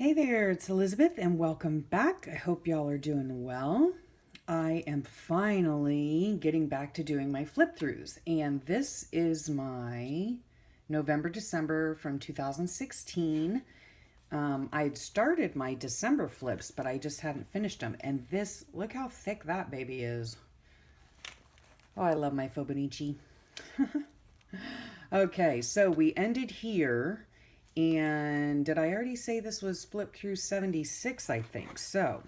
Hey there, it's Elizabeth, and welcome back. I hope y'all are doing well. I am finally getting back to doing my flip throughs, and this is my November December from 2016. I had started my December flips, but I just hadn't finished them. And this, look how thick that baby is. Oh, I love my Fibonacci. Okay, so we ended here. And did I already say this was flip through 76, I think? So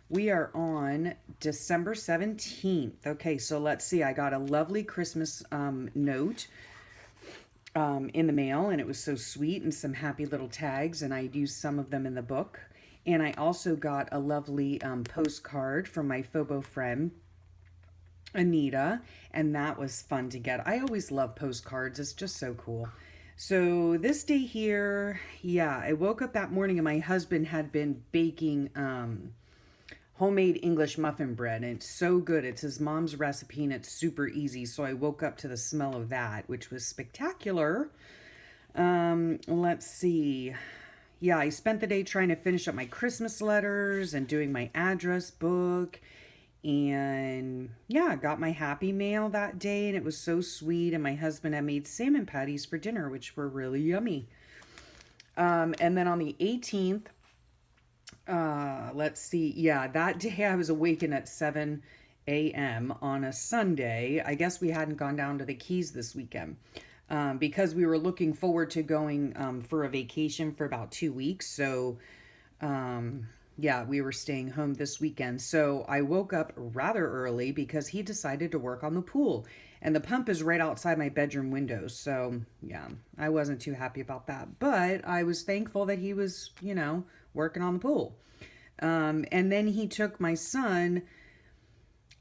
we are on December 17th. Okay, so let's see. I got a lovely Christmas note in the mail, and it was so sweet, and some happy little tags, and I used some of them in the book. And I also got a lovely postcard from my Phobo friend, Anita, and that was fun to get. I always love postcards, it's just so cool. So this day here, yeah, I woke up that morning and my husband had been baking homemade English muffin bread, and it's so good. It's his mom's recipe and it's super easy. So I woke up to the smell of that, which was spectacular. Let's see. Yeah, I spent the day trying to finish up my Christmas letters and doing my address book. And yeah, got my happy mail that day, and it was so sweet. And my husband had made salmon patties for dinner, which were really yummy. And then on the 18th, let's see. Yeah, that day I was awakened at 7 a.m. on a Sunday. I guess we hadn't gone down to the Keys this weekend because we were looking forward to going for a vacation for about 2 weeks. So, yeah, we were staying home this weekend. So I woke up rather early because he decided to work on the pool. And the pump is right outside my bedroom window. So, yeah, I wasn't too happy about that. But I was thankful that he was, working on the pool. And then he took my son,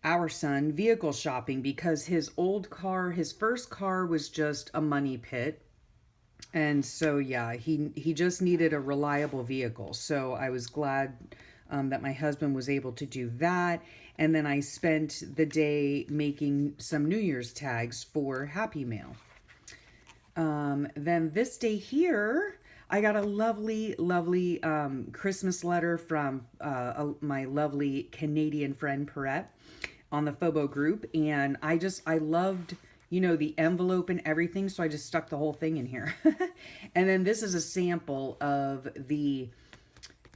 our son, vehicle shopping because his old car, his first car was just a money pit. And so, yeah, he just needed a reliable vehicle. So I was glad that my husband was able to do that. And then I spent the day making some New Year's tags for Happy Mail. Then this day here, I got a lovely, lovely Christmas letter from my lovely Canadian friend, Perrette, on the Phobo group. And I loved the envelope and everything, so I just stuck the whole thing in here. And then this is a sample of the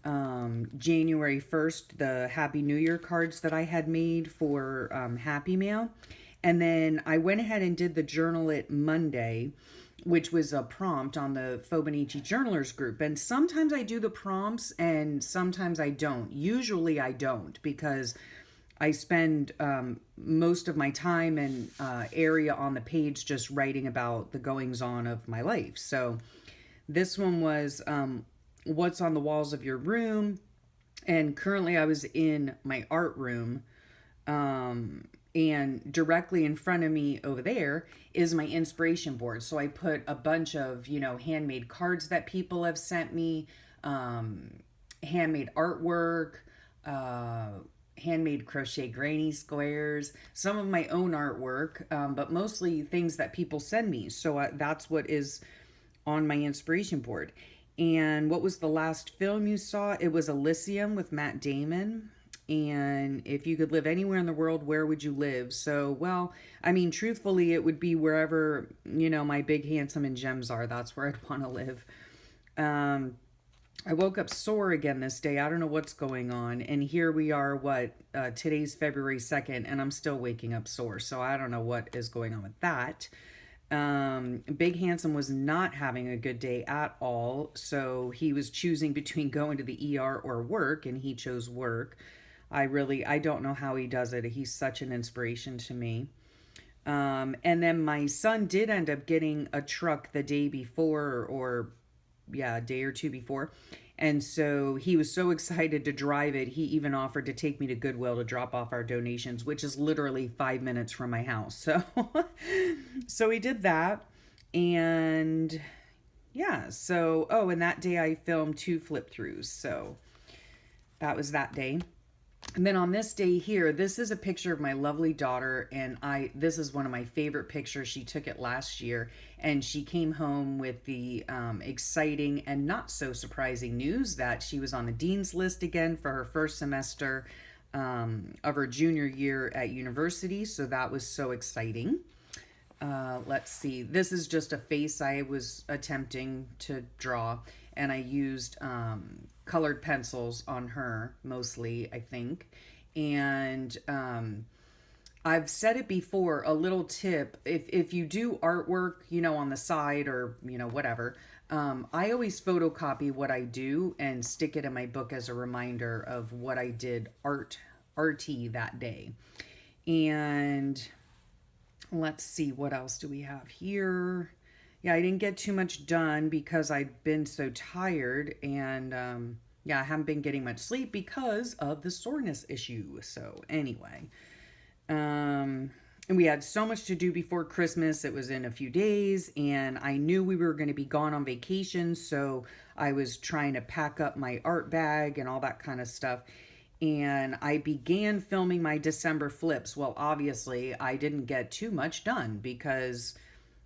January 1st, the Happy New Year cards that I had made for Happy Mail. And then I went ahead and did the Journal It Monday, which was a prompt on the Fibonacci Journalers group. And sometimes I do the prompts and sometimes I don't. Usually I don't because I spend most of my time and area on the page just writing about the goings on of my life. So this one was what's on the walls of your room. And currently I was in my art room. And directly in front of me over there is my inspiration board. So I put a bunch of, handmade cards that people have sent me, handmade artwork, handmade crochet granny squares, some of my own artwork, but mostly things that people send me. So that's what is on my inspiration board. And what was the last film you saw? It was Elysium with Matt Damon. And if you could live anywhere in the world, where would you live? So, well, I mean, truthfully, it would be wherever, my big, handsome, and gems are. That's where I'd want to live. I woke up sore again this day. I don't know what's going on. And here we are, today's February 2nd, and I'm still waking up sore. So I don't know what is going on with that. Big Handsome was not having a good day at all. So he was choosing between going to the ER or work, and he chose work. I don't know how he does it. He's such an inspiration to me. And then my son did end up getting a truck the day before, or yeah, a day or two before. And so he was so excited to drive it. He even offered to take me to Goodwill to drop off our donations, which is literally 5 minutes from my house. So, so he did that. And yeah, so, oh, and that day I filmed 2 flip throughs. So that was that day. And then on this day here, this is a picture of my lovely daughter, and this is one of my favorite pictures. She took it last year, and she came home with the exciting and not so surprising news that she was on the dean's list again for her first semester of her junior year at university. So that was so exciting. Let's see. This is just a face I was attempting to draw, and I used colored pencils on her mostly, I think. And I've said it before, a little tip, if you do artwork, on the side or, whatever, I always photocopy what I do and stick it in my book as a reminder of what I did arty that day. And let's see, what else do we have here? Yeah, I didn't get too much done because I'd been so tired, and yeah, I haven't been getting much sleep because of the soreness issue. So anyway, and we had so much to do before Christmas. It was in a few days, and I knew we were going to be gone on vacation, so I was trying to pack up my art bag and all that kind of stuff. And I began filming my December flips. Well, obviously, I didn't get too much done because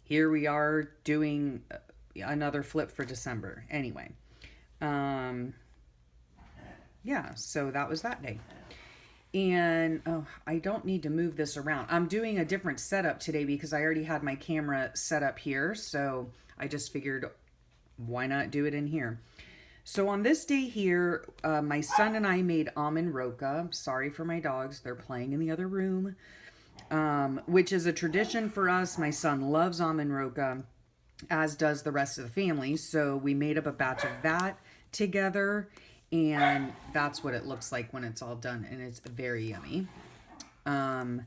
here we are doing another flip for December. Anyway, yeah, so that was that day. And oh, I don't need to move this around. I'm doing a different setup today because I already had my camera set up here. So I just figured, why not do it in here? So on this day here, my son and I made almond roca. Sorry for my dogs. They're playing in the other room, which is a tradition for us. My son loves almond roca, as does the rest of the family. So we made up a batch of that together, and that's what it looks like when it's all done, and it's very yummy. And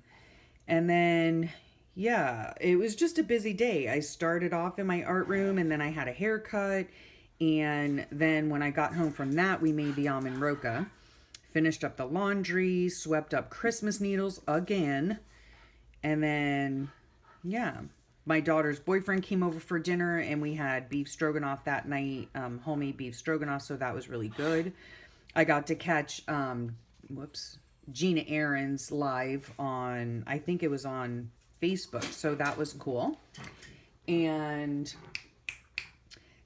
then, yeah, it was just a busy day. I started off in my art room, and then I had a haircut. And then when I got home from that, we made the almond roca, finished up the laundry, swept up Christmas needles again. And then, yeah, my daughter's boyfriend came over for dinner, and we had beef stroganoff that night, homemade beef stroganoff. So that was really good. I got to catch, Gina Aaron's live on, I think it was on Facebook. So that was cool. And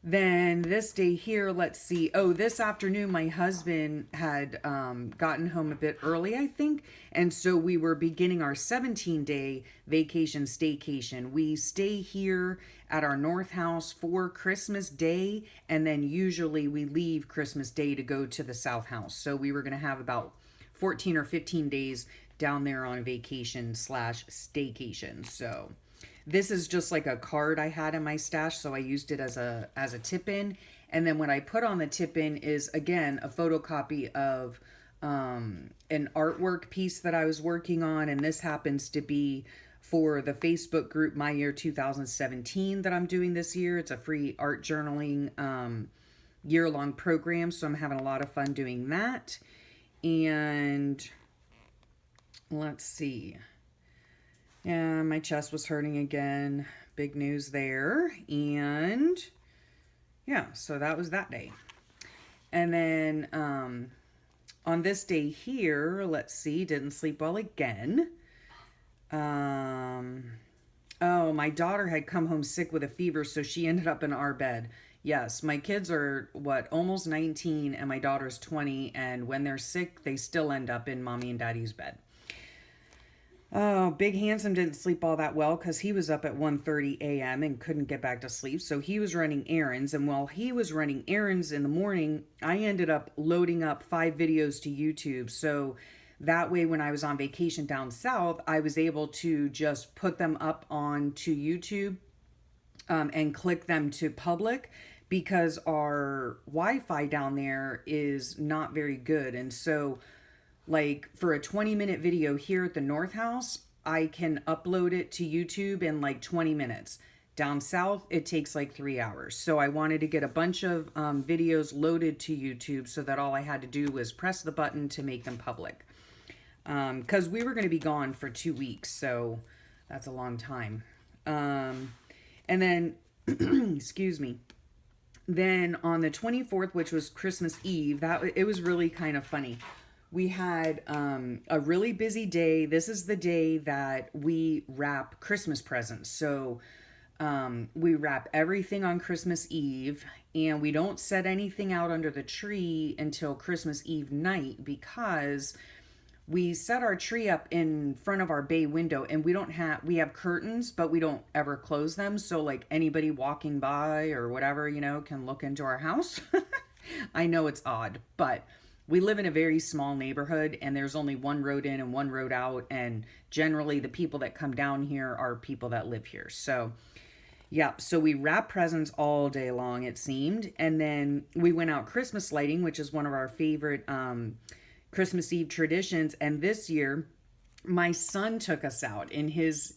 then this day here, let's see. Oh, this afternoon, my husband had gotten home a bit early, I think. And so we were beginning our 17-day vacation staycation. We stay here at our north house for Christmas Day. And then usually we leave Christmas Day to go to the south house. So we were going to have about 14 or 15 days down there on vacation / staycation. So this is just like a card I had in my stash, so I used it as a tip-in. And then what I put on the tip-in is, again, a photocopy of an artwork piece that I was working on. And this happens to be for the Facebook group My Year 2017 that I'm doing this year. It's a free art journaling year-long program, so I'm having a lot of fun doing that. And let's see. Yeah, my chest was hurting again. Big news there. And yeah, so that was that day. And then on this day here, let's see, didn't sleep well again. Oh, my daughter had come home sick with a fever, so she ended up in our bed. Yes, my kids are, almost 19, and my daughter's 20, and when they're sick, they still end up in mommy and daddy's bed. Oh, Big Handsome didn't sleep all that well because he was up at 1:30 a.m. and couldn't get back to sleep. So he was running errands. And while he was running errands in the morning, I ended up loading up 5 videos to YouTube. So that way, when I was on vacation down south, I was able to just put them up onto YouTube and click them to public, because our Wi-Fi down there is not very good. And so, like, for a 20-minute video here at the North House, I can upload it to YouTube in like 20 minutes. Down south, it takes like 3 hours. So I wanted to get a bunch of videos loaded to YouTube so that all I had to do was press the button to make them public. Because we were going to be gone for 2 weeks, so that's a long time. And then, excuse me. Then on the 24th, which was Christmas Eve, it was really kind of funny. We had a really busy day. This is the day that we wrap Christmas presents. So we wrap everything on Christmas Eve, and we don't set anything out under the tree until Christmas Eve night because we set our tree up in front of our bay window, and we have curtains, but we don't ever close them, so like anybody walking by or whatever, can look into our house. I know it's odd, but we live in a very small neighborhood, and there's only one road in and one road out, and generally the people that come down here are people that live here. So yeah, so we wrapped presents all day long, it seemed. And then we went out Christmas lighting, which is one of our favorite Christmas Eve traditions. And this year, my son took us out in his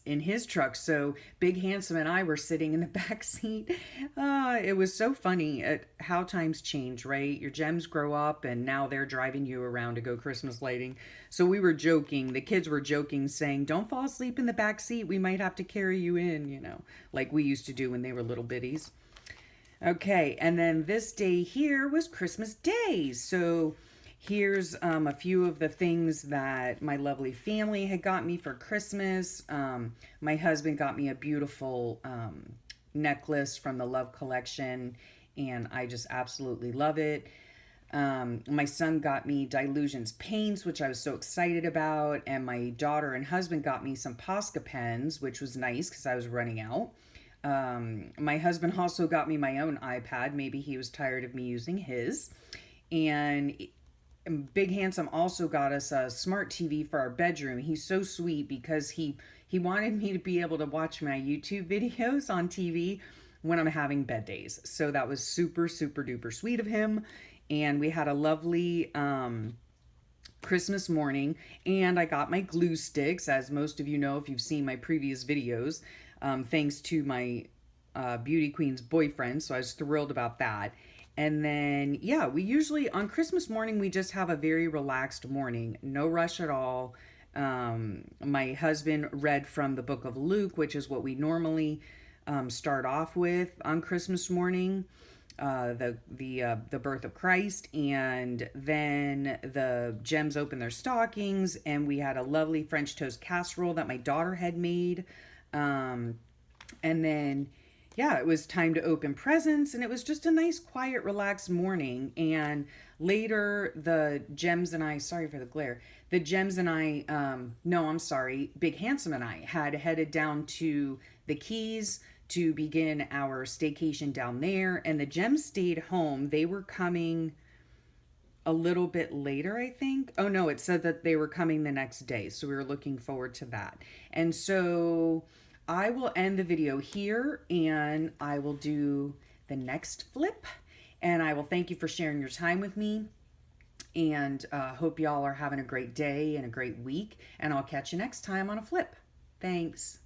truck. So Big Handsome and I were sitting in the back seat. It was so funny at how times change, right? Your gems grow up, and now they're driving you around to go Christmas lighting. So we were joking. The kids were joking, saying, "Don't fall asleep in the back seat. We might have to carry you in," like we used to do when they were little bitties. Okay, and then this day here was Christmas Day. So here's a few of the things that my lovely family had got me for Christmas. My husband got me a beautiful necklace from the Love Collection, and I just absolutely love it. My son got me Dilutions paints, which I was so excited about, and my daughter and husband got me some Posca pens, which was nice because I was running out. My husband also got me my own iPad. Maybe he was tired of me using his. And Big Handsome also got us a smart TV for our bedroom. He's so sweet because he wanted me to be able to watch my YouTube videos on TV when I'm having bed days. So that was super super duper sweet of him. And we had a lovely Christmas morning, and I got my glue sticks, as most of you know if you've seen my previous videos, thanks to my beauty queen's boyfriend. So I was thrilled about that. And then, yeah, we usually on Christmas morning, we just have a very relaxed morning, no rush at all. My husband read from the book of Luke, which is what we normally start off with on Christmas morning, the birth of Christ, and then the gems opened their stockings, and we had a lovely French toast casserole that my daughter had made, and then yeah, it was time to open presents, and it was just a nice, quiet, relaxed morning. And later, the Gems and I, sorry for the glare, the Gems and I, no, I'm sorry, Big Handsome and I had headed down to the Keys to begin our staycation down there, and the Gems stayed home. They were coming a little bit later, I think. Oh no, it said that they were coming the next day, so we were looking forward to that. And so I will end the video here, and I will do the next flip, and I will thank you for sharing your time with me, and hope y'all are having a great day and a great week, and I'll catch you next time on a flip. Thanks.